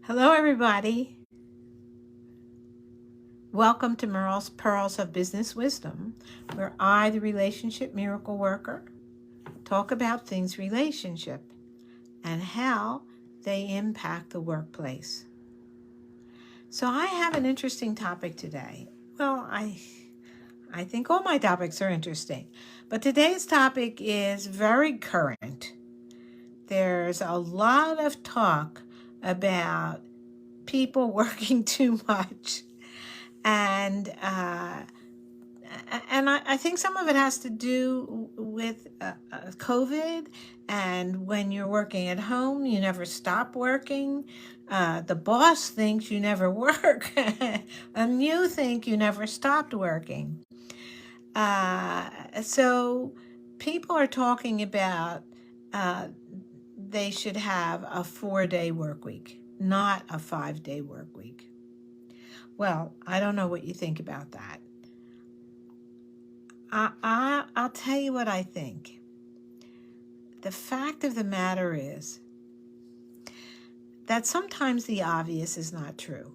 Hello, everybody. Welcome to Merle's Pearls of Business Wisdom, where I, the relationship miracle worker, talk about things relationship and how they impact the workplace. So I have an interesting topic today. Well, I think all my topics are interesting, but today's topic is very current. There's a lot of talk about people working too much. And I think some of it has to do with COVID. And when you're working at home, you never stop working. The boss thinks you never work, and you think you never stopped working. So people are talking about they should have a 4-day work week, not a 5-day work week. Well, I don't know what you think about that. I'll tell you what I think. The fact of the matter is that sometimes the obvious is not true.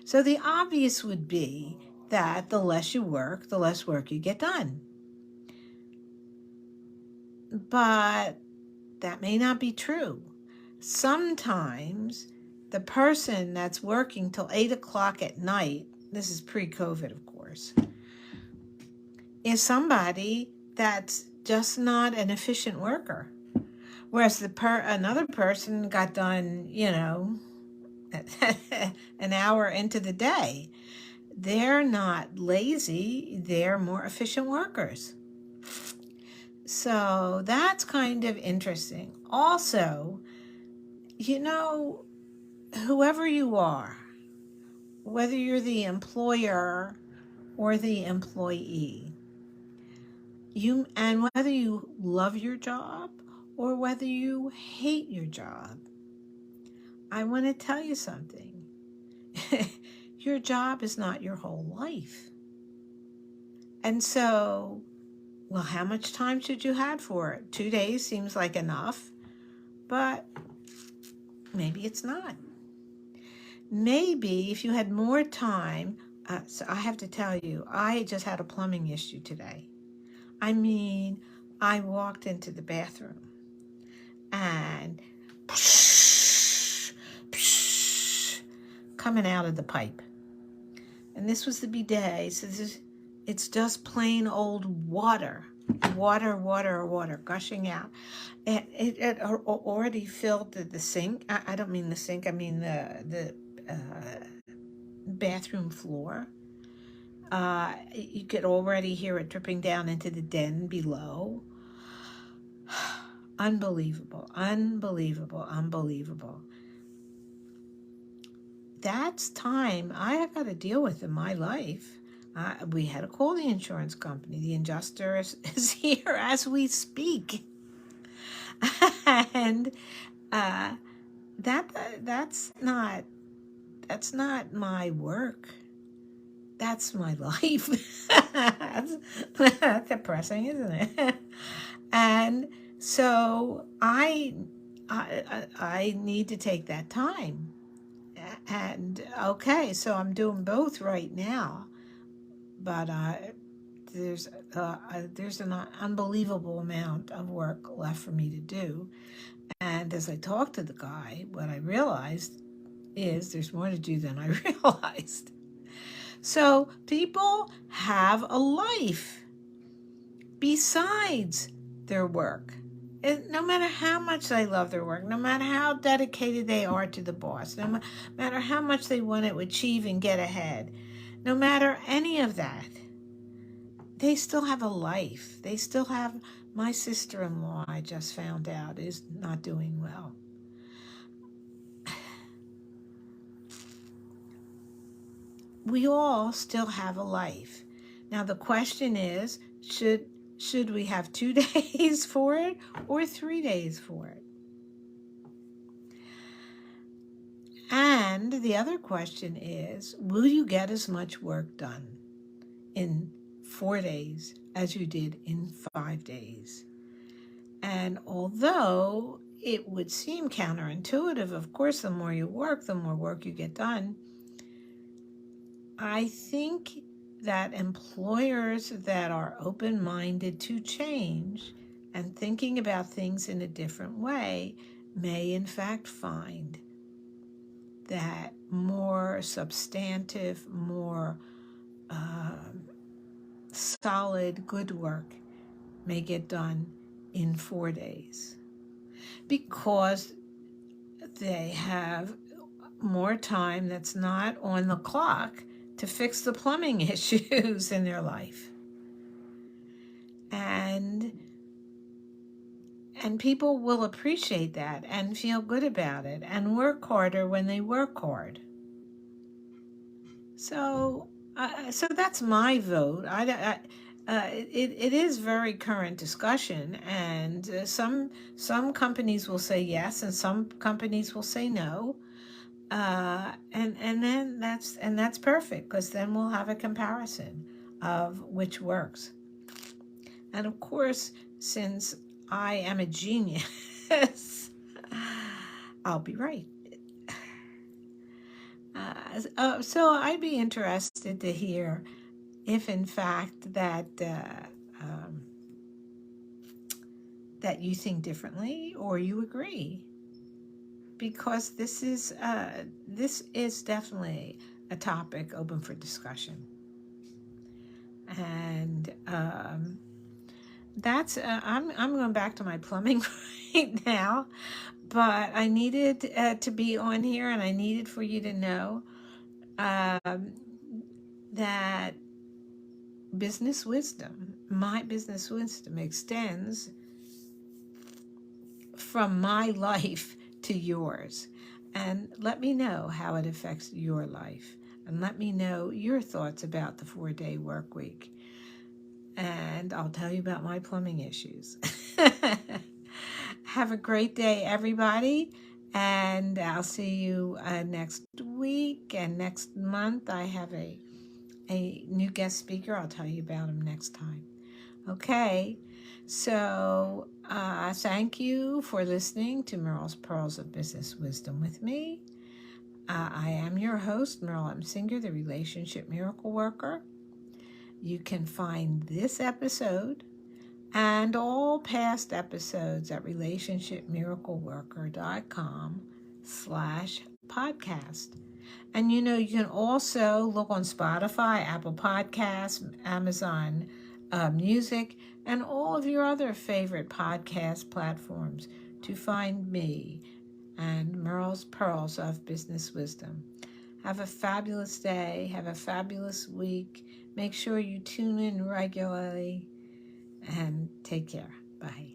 So the obvious would be that the less you work, the less work you get done. But that may not be true. Sometimes the person that's working till 8 o'clock at night, this is pre-COVID, of course, is somebody that's just not an efficient worker. Whereas another person got done, an hour into the day. They're not lazy, they're more efficient workers. So that's kind of interesting. Also, whoever you are, whether you're the employer or the employee, and whether you love your job or whether you hate your job, I want to tell you something. Your job is not your whole life. And so, well, how much time should you have for it? 2 days seems like enough, but maybe it's not. Maybe if you had more time, so I have to tell you, I just had a plumbing issue today. I mean, I walked into the bathroom and coming out of the pipe. And this was the bidet, so it's just plain old water gushing out. It already filled the sink. I don't mean the sink, I mean the bathroom floor. You could already hear it dripping down into the den below. Unbelievable. That's time I have got to deal with in my life. We had to call the insurance company. The adjuster is here as we speak. And that's not my work. That's my life. That's depressing, isn't it? And so I need to take that time. And okay, so I'm doing both right now, but there's an unbelievable amount of work left for me to do. And as I talked to the guy, what I realized is there's more to do than I realized. So people have a life besides their work. No matter how much they love their work, no matter how dedicated they are to the boss, no matter how much they want to achieve and get ahead, no matter any of that, they still have a life. They still have, my sister-in-law, I just found out, is not doing well. We all still have a life. Now the question is, should we have 2 days for it or 3 days for it? And the other question is, will you get as much work done in 4 days as you did in 5 days? And although, it would seem counterintuitive. Of course, the more you work, the more work you get done. I think that employers that are open-minded to change and thinking about things in a different way may in fact find that more substantive, more solid, good work may get done in 4 days because they have more time that's not on the clock to fix the plumbing issues in their life. And people will appreciate that and feel good about it and work harder when they work hard. So that's my vote. It is very current discussion, and some companies will say yes, and some companies will say no, and then that's perfect, because then we'll have a comparison of which works. And of course, since I am a genius, I'll be right. So I'd be interested to hear if in fact that you think differently or you agree, because this is definitely a topic open for discussion. And that's I'm going back to my plumbing right now, but I needed to be on here, and I needed for you to know that business wisdom, my business wisdom, extends from my life to yours. And let me know how it affects your life. And let me know your thoughts about the 4-day work week. And I'll tell you about my plumbing issues. Have a great day, everybody. And I'll see you next week. And next month, I have a new guest speaker. I'll tell you about him next time. Okay. So thank you for listening to Merle's Pearls of Business Wisdom with me. I am your host, Merle M. Singer, the Relationship Miracle Worker. You can find this episode and all past episodes at relationshipmiracleworker.com/podcast. And you can also look on Spotify, Apple Podcasts, Amazon Music, and all of your other favorite podcast platforms to find me and Merle's Pearls of Business Wisdom. Have a fabulous day. Have a fabulous week. Make sure you tune in regularly, and take care. Bye.